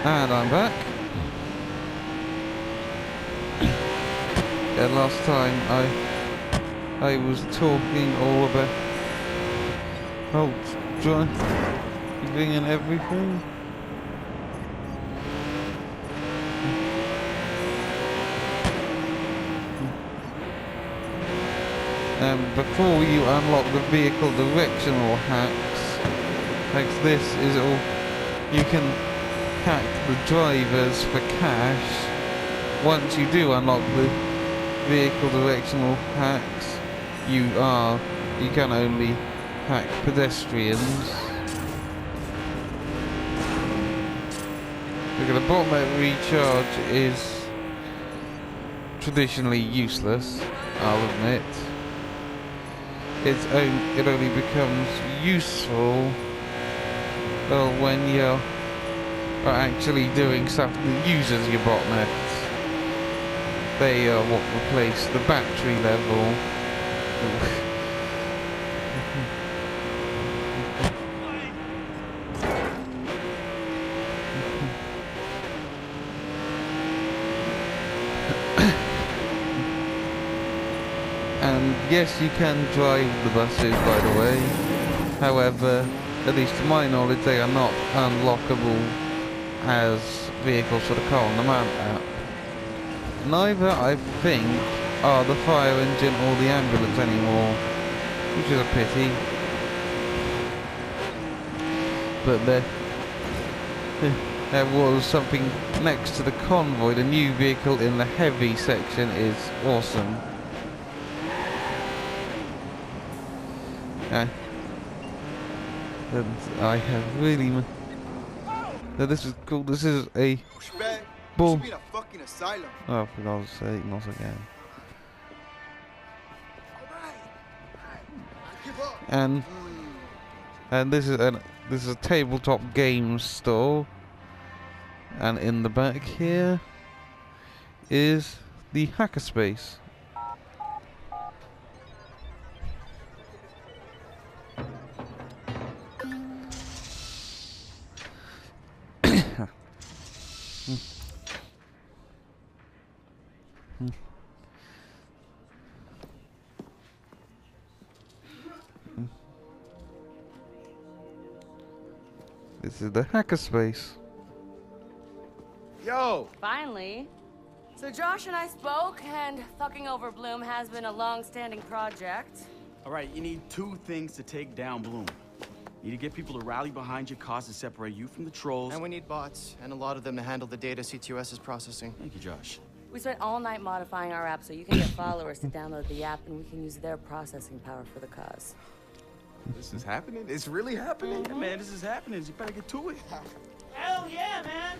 And I'm back. Yeah, last time I was talking all about driving and everything. Before you unlock the vehicle directional hacks, like this is all, you can hack the drivers for cash. Once you do unlock the vehicle directional hacks, you can only hack pedestrians. Look at the bottleneck recharge is traditionally useless, I'll admit. It only becomes useful when you're actually doing stuff that uses your botnets. They are what replace the battery level. And yes, you can drive the buses, by the way. However, at least to my knowledge, they are not unlockable as vehicles for the Car on the Map app. Neither, I think, are the fire engine or the ambulance anymore, which is a pity. But there was something next to the convoy. The new vehicle in the heavy section is awesome. And I have really. No, this is cool. This is a bull. Oh, for God's sake, not again. And this is a tabletop games store. And in the back here is the Hackerspace. This is the Hackerspace. Yo! Finally. So Josh and I spoke, and fucking over Bloom has been a long-standing project. Alright, you need two things to take down Bloom. You need to get people to rally behind your cause and separate you from the trolls. And we need bots, and a lot of them to handle the data CTOS is processing. Thank you, Josh. We spent all night modifying our app so you can get followers to download the app, and we can use their processing power for the cause. This is happening? It's really happening? Yeah, man, this is happening. You better get to it. Hell yeah, man!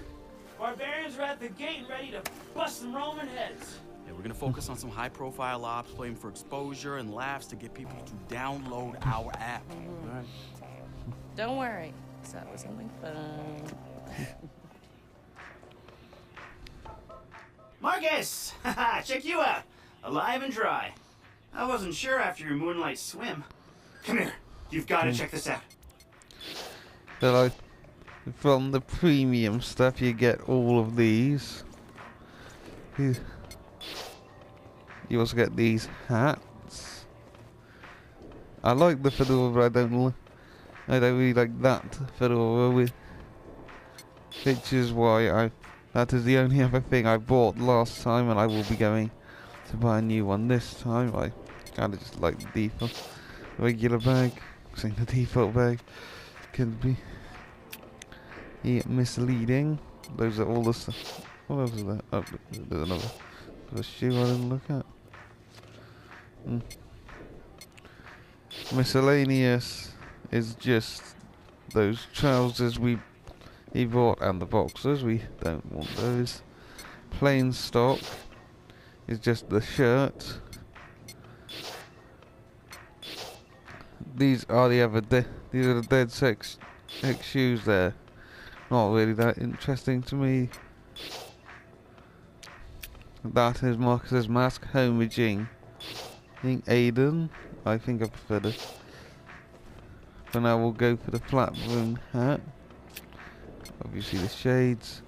Barbarians are at the gate and ready to bust some Roman heads. Yeah, we're gonna focus on some high-profile ops, playing for exposure and laughs to get people to download our app. All right. Don't worry, so that was something fun. Marcus! Haha, check you out. Alive and dry. I wasn't sure after your moonlight swim. Come here. You've got to check this out. So like, from the premium stuff, you get all of these. You also get these hats. I like the fedora, but I don't really like that fedora with. Which is why that is the only other thing I bought last time, and I will be going to buy a new one this time. I kind of just like the default regular bag. Saying the default bag can be misleading. Those are all the stuff. What else is there? Oh, there's another. There's a shoe I didn't look at. Miscellaneous is just those trousers we bought and the boxers. We don't want those. Plain stock is just the shirt. These are the other these are the dead sex shoes there. Not really that interesting to me. That is Marcus's mask, homaging. Aiden. I think I prefer this. For now we'll go for the flat brim hat. Obviously the shades.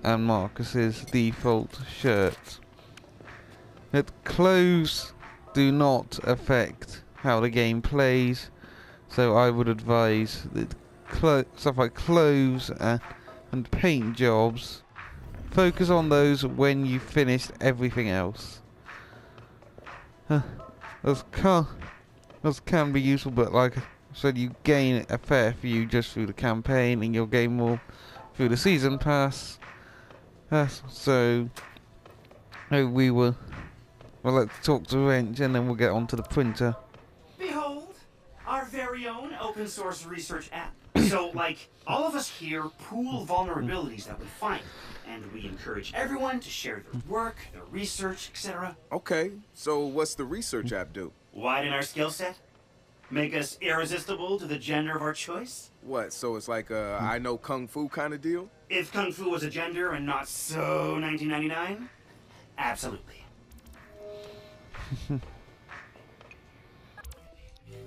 and Marcus's default shirt. That clothes do not affect how the game plays, so I would advise that stuff like clothes and paint jobs, focus on those when you've finished everything else. Those can be useful, but like I said, you gain a fair few just through the campaign, and you'll gain more through the season pass. So we will. Well, let's talk to Wrench, and then we'll get onto the printer. Behold, our very own open source research app. So, like, all of us here pool vulnerabilities that we find, and we encourage everyone to share their work, their research, etc. Okay, so what's the research app do? Widen our skill set? Make us irresistible to the gender of our choice? What, so it's like a I know Kung Fu kind of deal? If Kung Fu was a gender and not so 1999? Absolutely.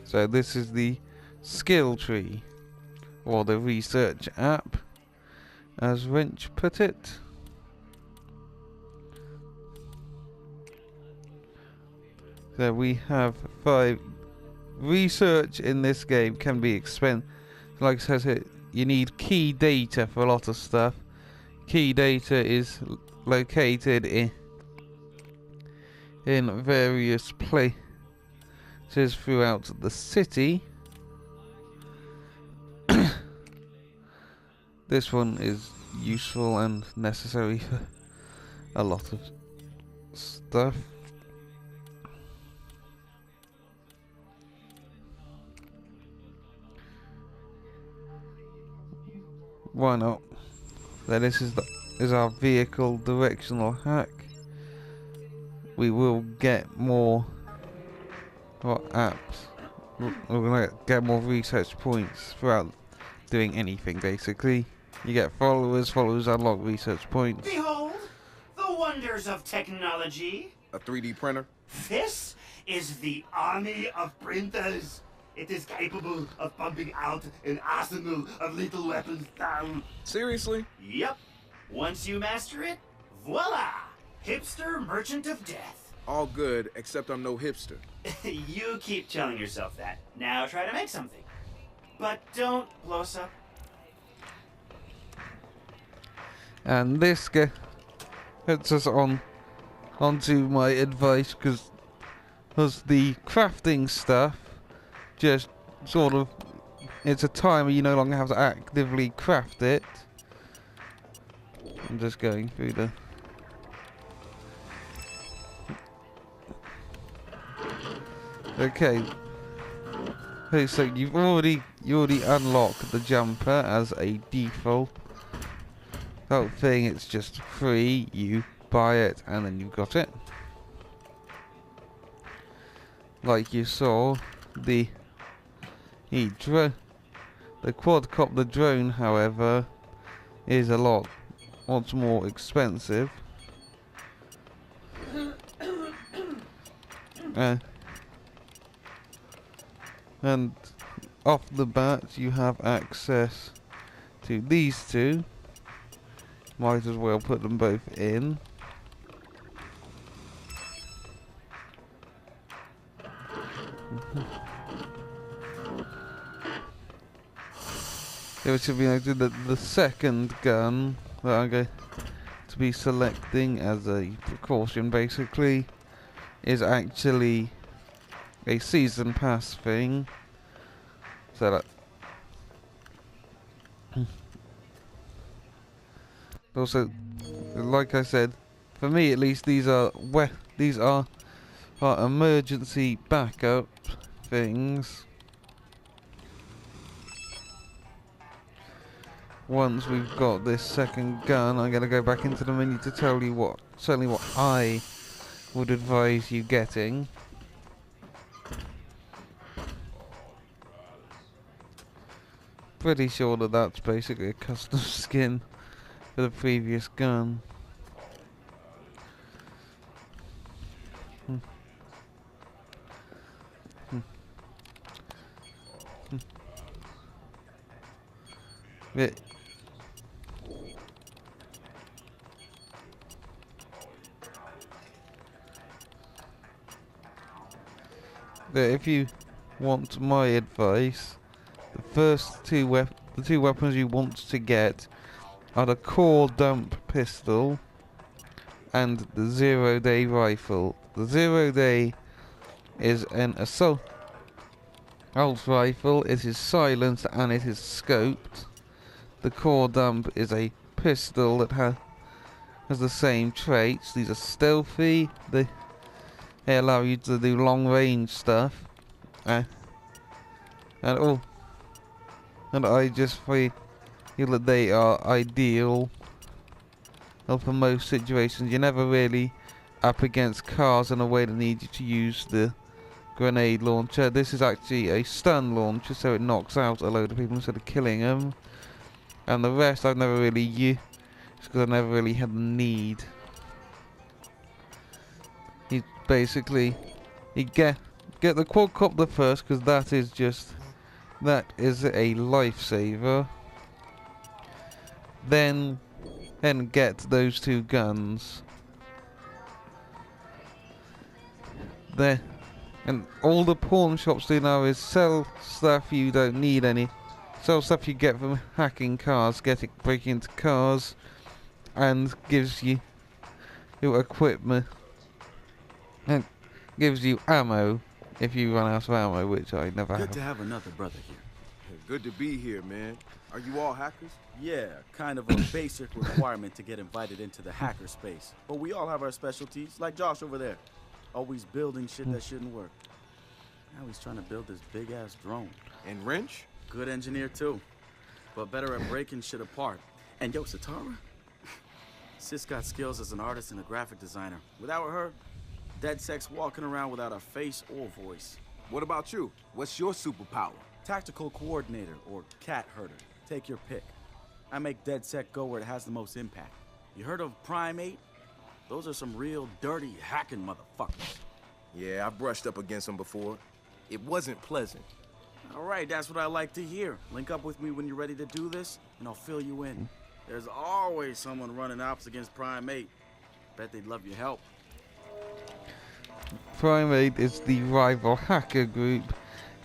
So this is the skill tree, or the research app, as Wrench put it. So we have 5. Research in this game can be expensive. Like it says here, you need key data for a lot of stuff. Key data is located in various places throughout the city. This one is useful and necessary for a lot of stuff. Why not? Then this is our vehicle directional hack. We will get more apps. We're gonna get more research points throughout doing anything, basically. You get followers unlock research points. Behold, the wonders of technology. A 3D printer? This is the army of printers. It is capable of pumping out an arsenal of lethal weapons down. Seriously? Yep. Once you master it, voila! Hipster merchant of death. All good, except I'm no hipster. You keep telling yourself that. Now try to make something. But don't blow us up. And this gets us onto my advice, because the crafting stuff just sort of, it's a time where you no longer have to actively craft it. I'm just going through the okay, so you already unlocked the jumper as a default thing. It's just free, you buy it and then you've got it. Like you saw, the quadcopter drone, however, is a lot more expensive. And off the bat, you have access to these two. Might as well put them both in. It should be noted that the second gun that I'm going to be selecting as a precaution, basically, is actually a season pass thing. So that also, like I said, for me at least, these are emergency backup things. Once we've got this second gun, I'm gonna go back into the menu to tell you certainly what I would advise you getting. Pretty sure that that's basically a custom skin for the previous gun. that if you want my advice, the two weapons you want to get are the core dump pistol and the 0-day rifle. The 0-day is an assault rifle. It is silenced and it is scoped. The core dump is a pistol that has the same traits. These are stealthy. They allow you to do long range stuff. And I just feel that they are ideal for most situations. You're never really up against cars in a way that needs you to use the grenade launcher. This is actually a stun launcher, so it knocks out a load of people instead of killing them. And the rest I've never really used because I never really had the need. You basically get the quadcopter first because that is a lifesaver. Then get those two guns. There, and all the pawn shops do now is sell stuff you don't need any. Sell stuff you get from hacking cars, breaking into cars, and gives you your equipment and gives you ammo if you run out of ammo, which I never have. Good to have another brother here. Good to be here, man. Are you all hackers? Yeah, kind of a basic requirement to get invited into the Hackerspace. But we all have our specialties, like Josh over there. Always building shit that shouldn't work. Now he's trying to build this big-ass drone. And Wrench? Good engineer, too. But better at breaking shit apart. And yo, Satara? Sis got skills as an artist and a graphic designer. Without her, DeadSec's walking around without a face or voice. What about you? What's your superpower? Tactical coordinator, or cat herder. Take your pick. I make DeadSec go where it has the most impact. You heard of Prime 8? Those are some real dirty hacking motherfuckers. Yeah, I've brushed up against them before. It wasn't pleasant. All right, that's what I like to hear. Link up with me when you're ready to do this, and I'll fill you in. There's always someone running ops against Prime 8. Bet they'd love your help. Prime 8 is the rival hacker group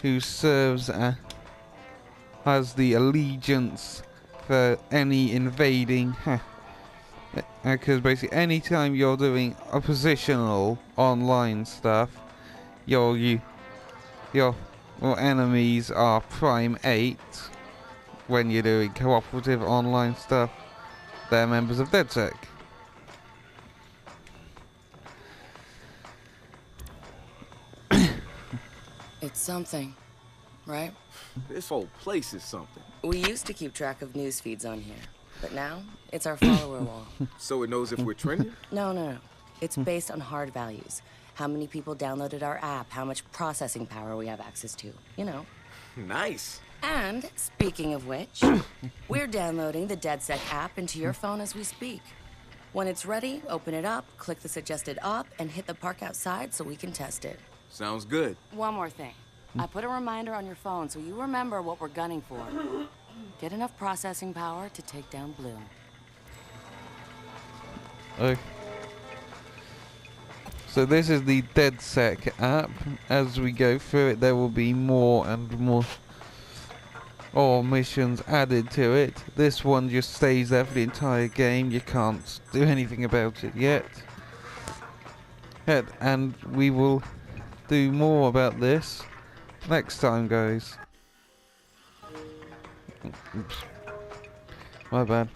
who serves as the allegiance for any invading because basically anytime you're doing oppositional online stuff, your enemies are Prime 8. When you're doing cooperative online stuff, they're members of DeadSec. It's something, right? This whole place is something. We used to keep track of news feeds on here, but now it's our follower wall. So it knows if we're trending? No. It's based on hard values. How many people downloaded our app, how much processing power we have access to, you know. Nice. And, speaking of which, we're downloading the DeadSec app into your phone as we speak. When it's ready, open it up, click the suggested op, and hit the park outside so we can test it. Sounds good. One more thing. I put a reminder on your phone so you remember what we're gunning for. Get enough processing power to take down Bloom. Okay. So this is the DeadSec app. As we go through it, there will be more and more missions added to it. This one just stays there for the entire game. You can't do anything about it yet. And we will do more about this next time, guys. Oops. My bad.